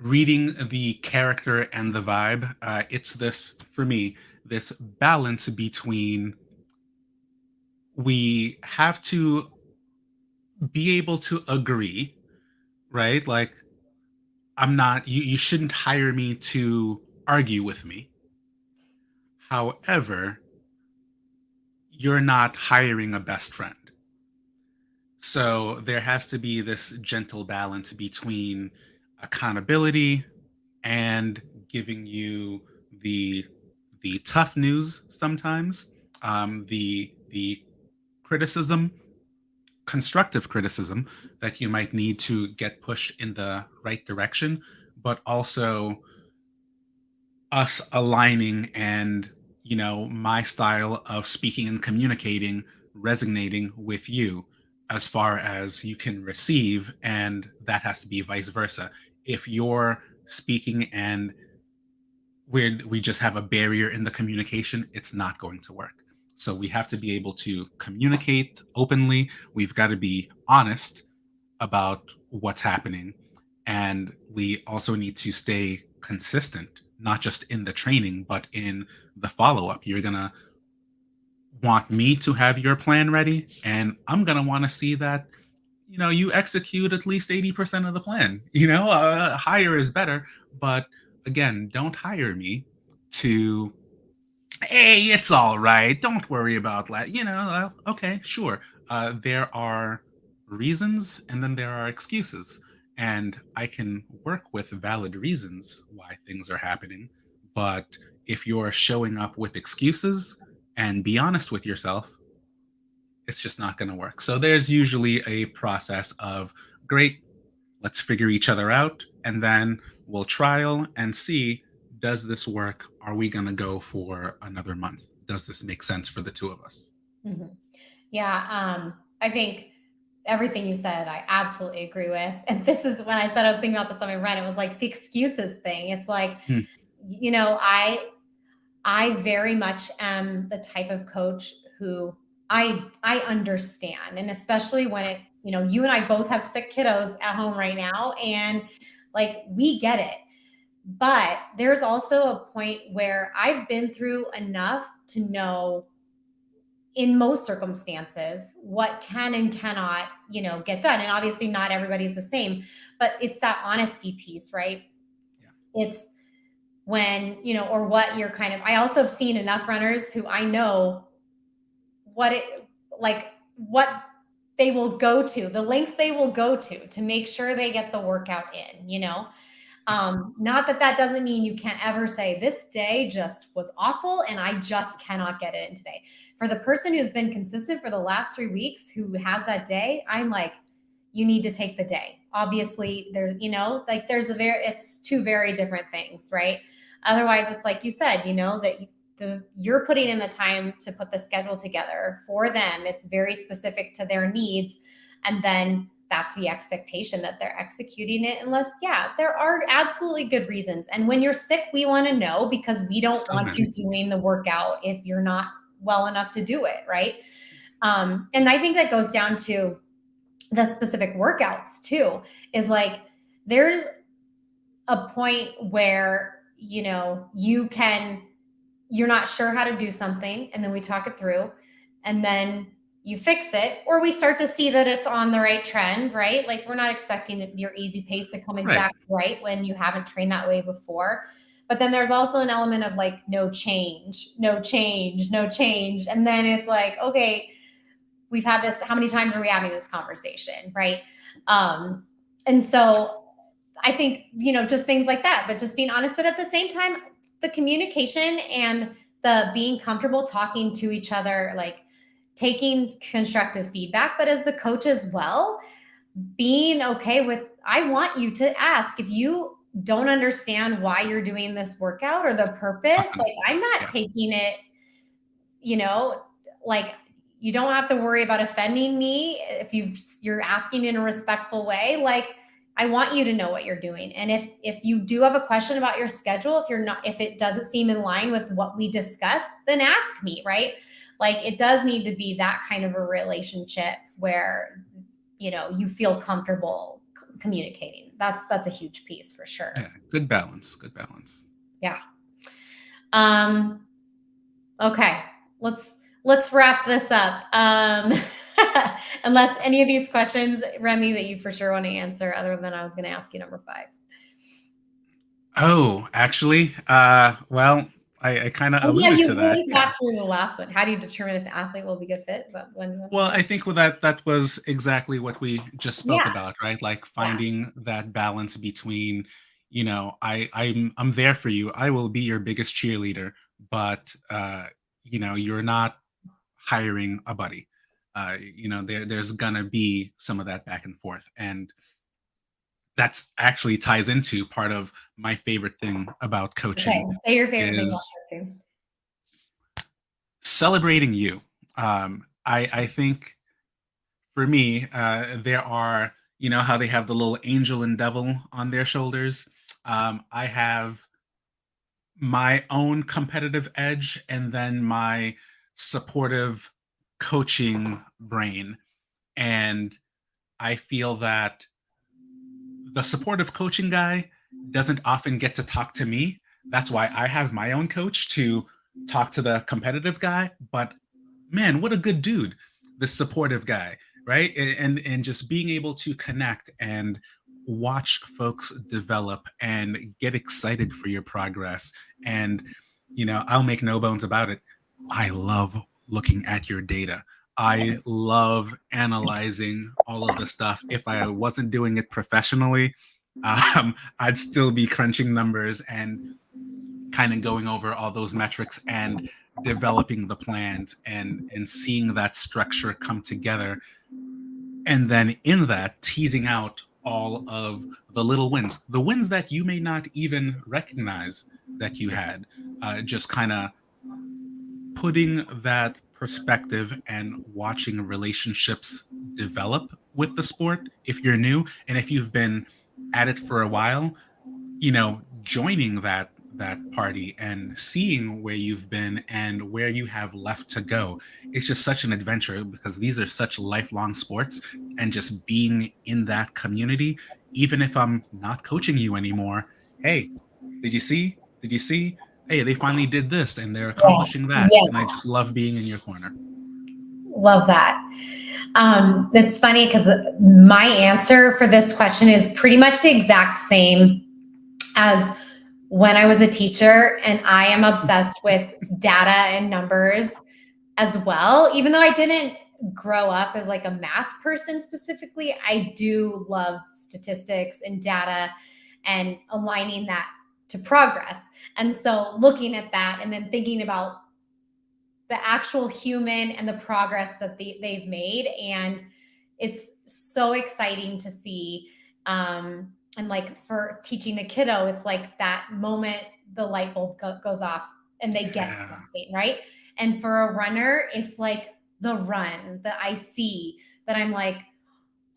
reading the character and the vibe. It's this for me, this balance between we have to be able to agree, right? Like, I'm not you shouldn't hire me to argue with me. However, you're not hiring a best friend. So there has to be this gentle balance between accountability and giving you the the tough news sometimes, the criticism, constructive criticism that you might need to get pushed in the right direction, but also us aligning and my style of speaking and communicating resonating with you as far as you can receive, and that has to be vice versa. If you're speaking and we just have a barrier in the communication, it's not going to work. So we have to be able to communicate openly. We've got to be honest about what's happening. And we also need to stay consistent, not just in the training, but in the follow up. You're going to want me to have your plan ready, and I'm going to want to see that you execute at least 80% of the plan. Higher is better, but again, don't hire me to, hey, it's all right, don't worry about that. Okay, sure. There are reasons and then there are excuses. And I can work with valid reasons why things are happening. But if you're showing up with excuses and be honest with yourself, it's just not going to work. So there's usually a process of, great, let's figure each other out. And then we'll trial and see, does this work? Are we going to go for another month? Does this make sense for the two of us? Mhm. Yeah, I think everything you said, I absolutely agree with. And this is when I said I was thinking about this on my run. It was like the excuses thing. It's like, Hmm. you know, I very much am the type of coach who I understand, and especially when you and I both have sick kiddos at home right now, and like we get it. But there's also a point where I've been through enough to know in most circumstances what can and cannot get done, and obviously not everybody's the same, but it's that honesty piece, right? Yeah. It's when or what you're kind of I also have seen enough runners who I know what it like what they will go to, the lengths they will go to make sure they get the workout in. Not that that doesn't mean you can't ever say this day just was awful and I just cannot get it in today. For the person who's been consistent for the last 3 weeks who has that day, I'm like, you need to take the day. Obviously, like it's two very different things, right? Otherwise, it's like you said, that you're putting in the time to put the schedule together for them. It's very specific to their needs. And then that's the expectation that they're executing it. Unless, yeah, there are absolutely good reasons. And when you're sick, we want to know, because we don't So want you many. doing the workout if you're not well enough to do it, right? And I think that goes down to the specific workouts too, is like there's a point where you're not sure how to do something, and then we talk it through, and then you fix it, or we start to see that it's on the right trend, right? Like we're not expecting your easy pace to come Right. exactly right when you haven't trained that way before. But then there's also an element of like no change, no change, no change. And then it's like, okay, we've had this, how many times are we having this conversation, right? And so I think, just things like that, but just being honest. But at the same time, the communication and the being comfortable talking to each other, like taking constructive feedback, but as the coach as well, being okay with, I want you to ask if you don't understand why you're doing this workout or the purpose. Like, I'm not Yeah. taking it, like, you don't have to worry about offending me if you're asking in a respectful way. Like, I want you to know what you're doing. And if you do have a question about your schedule, if it doesn't seem in line with what we discussed, then ask me, right? Like, it does need to be that kind of a relationship where you feel comfortable communicating. That's a huge piece for sure. Yeah. Good balance. Good balance. Yeah. Okay. Let's wrap this up. Unless any of these questions, Remy, that you for sure want to answer, other than I was going to ask you number 5. Oh, actually, well, I kind of Oh yeah, alluded you to that. really Yeah. thought through the last one. How do you determine if an athlete will be a good fit? Is that one you want to Well, say? I think with that was exactly what we just spoke Yeah, about, right? Like yeah. finding that balance between, I'm there for you. I will be your biggest cheerleader, but you're not hiring a buddy. There's gonna be some of that back and forth, and that's actually ties into part of my favorite thing about Okay, coaching say your favorite thing about is coaching. celebrating you. I think for me, there are, how they have the little angel and devil on their shoulders. I have my own competitive edge and then my supportive coaching brain. And I feel that the supportive coaching guy doesn't often get to talk to me. That's why I have my own coach to talk to the competitive guy. But man, what a good dude, the supportive guy, right? And just being able to connect and watch folks develop and get excited for your progress. And I'll make no bones about it. I love looking at your data. I love analyzing all of the stuff. If I wasn't doing it professionally, I'd still be crunching numbers and kind of going over all those metrics and developing the plans and seeing that structure come together, and then in that teasing out all of the wins that you may not even recognize that you had, just kind of putting that perspective and watching relationships develop with the sport if you're new, and if you've been at it for a while, joining that party and seeing where you've been and where you have left to go. It's just such an adventure because these are such lifelong sports, and just being in that community, even if I'm not coaching you anymore. Hey, did you see, hey, they finally did this and they're Yes, accomplishing that, and I yes, just love being in your corner. love that. That's funny because my answer for this question is pretty much the exact same as when I was a teacher, and I am obsessed with data and numbers as well. Even though I didn't grow up as like a math person specifically, I do love statistics and data and aligning that to progress. And so looking at that and then thinking about the actual human and the progress that they've made. And it's so exciting to see. And like for teaching a kiddo, it's like that moment the light bulb goes off and they get Yeah. something, right? And for a runner, it's like the run that I see that I'm like,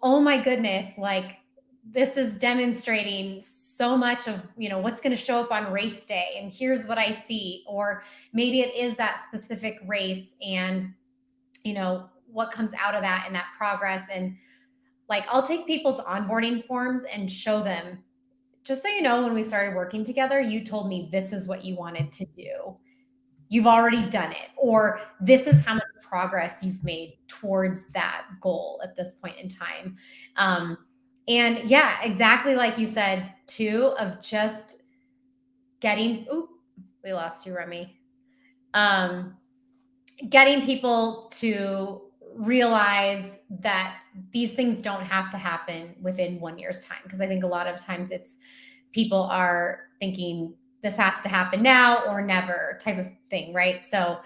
oh my goodness, like this is demonstrating so much of what's going to show up on race day, and here's what I see. Or maybe it is that specific race, and what comes out of that and that progress. And like I'll take people's onboarding forms and show them, just so you know, when we started working together, you told me this is what you wanted to do. You've already done it, or this is how much progress you've made towards that goal at this point in time. And yeah, exactly like you said too, of just getting, oop, we lost you, Remy. Um, Getting people to realize that these things don't have to happen within 1 year's time. Because I think a lot of times it's people are thinking this has to happen now or never type of thing, right? So,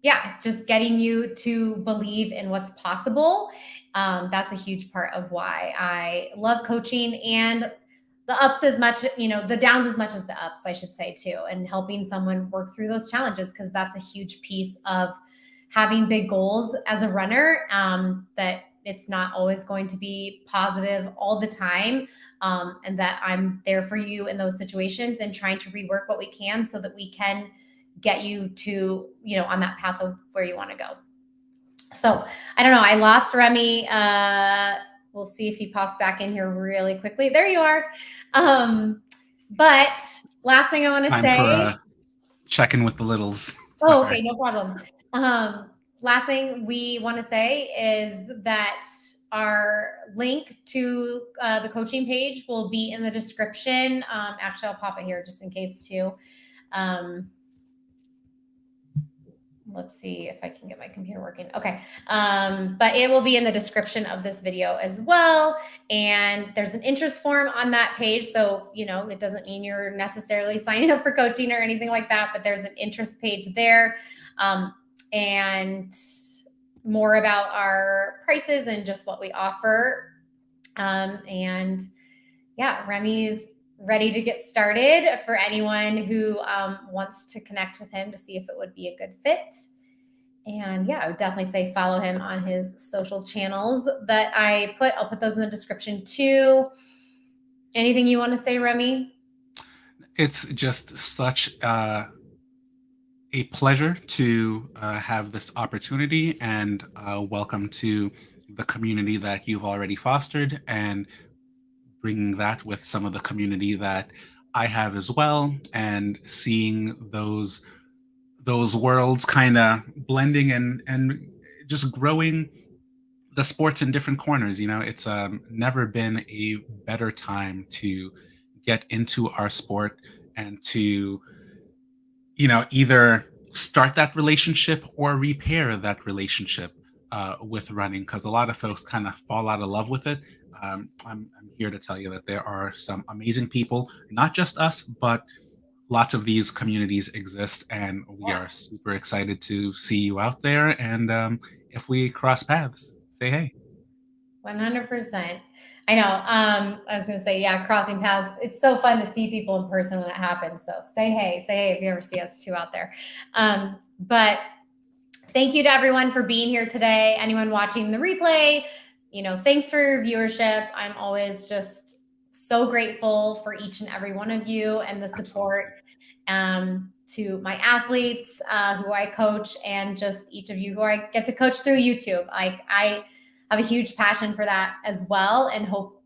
yeah, just getting you to believe in what's possible. That's a huge part of why I love coaching, and the ups as much, the downs as much as the ups, I should say too, and helping someone work through those challenges, because that's a huge piece of having big goals as a runner. That it's not always going to be positive all the time, and that I'm there for you in those situations and trying to rework what we can so that we can get you to, on that path of where you want to go. So I don't know. I lost Remy. We'll see if he pops back in here really quickly. There you are. But last thing I want to Time for say. a check-in with the littles. Oh, Sorry. okay, no problem. Last thing we want to say is that our link to the coaching page will be in the description. Actually, I'll pop it here just in case too. let's see if I can get my computer working. Okay. But it will be in the description of this video as well. And there's an interest form on that page. So, it doesn't mean you're necessarily signing up for coaching or anything like that, but there's an interest page there. And more about our prices and just what we offer. And yeah, Remy's ready to get started for anyone who wants to connect with him to see if it would be a good fit. And yeah, I would definitely say follow him on his social channels that I'll put those in the description too. Anything you want to say, Remy? It's just such a pleasure to have this opportunity, and welcome to the community that you've already fostered, and bringing that with some of the community that I have as well, and seeing those worlds kind of blending and just growing the sports in different corners. It's never been a better time to get into our sport and to either start that relationship or repair that relationship with running, because a lot of folks kind of fall out of love with it. I'm here to tell you that there are some amazing people, not just us, but lots of these communities exist, and we are super excited to see you out there. And if we cross paths, say hey. 100%. I know. I was going to say, yeah, crossing paths. It's so fun to see people in person when that happens. So say hey if you ever see us too out there. But thank you to everyone for being here today. Anyone watching the replay, thanks for your viewership. I'm always just so grateful for each and every one of you and the support. To my athletes who I coach, and just each of you who I get to coach through YouTube. I have a huge passion for that as well, and hope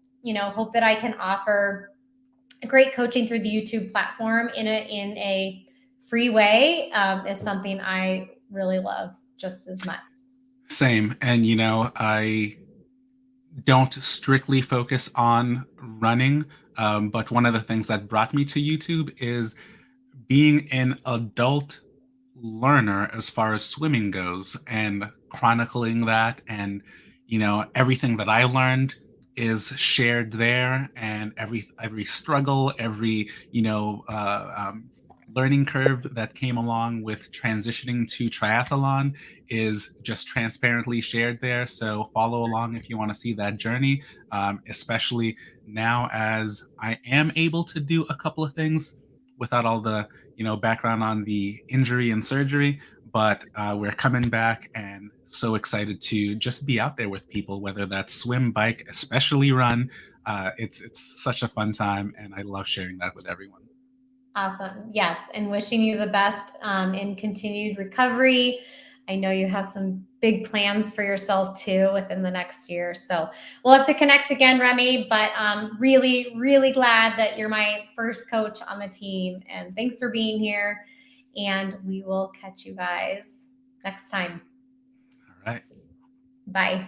that I can offer great coaching through the YouTube platform in a free way is something I really love just as much. Same. And I don't strictly focus on running, but one of the things that brought me to YouTube is being an adult learner as far as swimming goes, and chronicling that. And everything that I learned is shared there, and every struggle, every learning curve that came along with transitioning to triathlon is just transparently shared there. So follow along if you want to see that journey, especially now as I am able to do a couple of things without all the background on the injury and surgery. But we're coming back, and so excited to just be out there with people, whether that's swim, bike, especially run. It's such a fun time, and I love sharing that with everyone. Awesome. Yes. And wishing you the best in continued recovery. I know you have some big plans for yourself too within the next year. So we'll have to connect again, Remy, but really, really glad that you're my first coach on the team. And thanks for being here. And we will catch you guys next time. All right. Bye.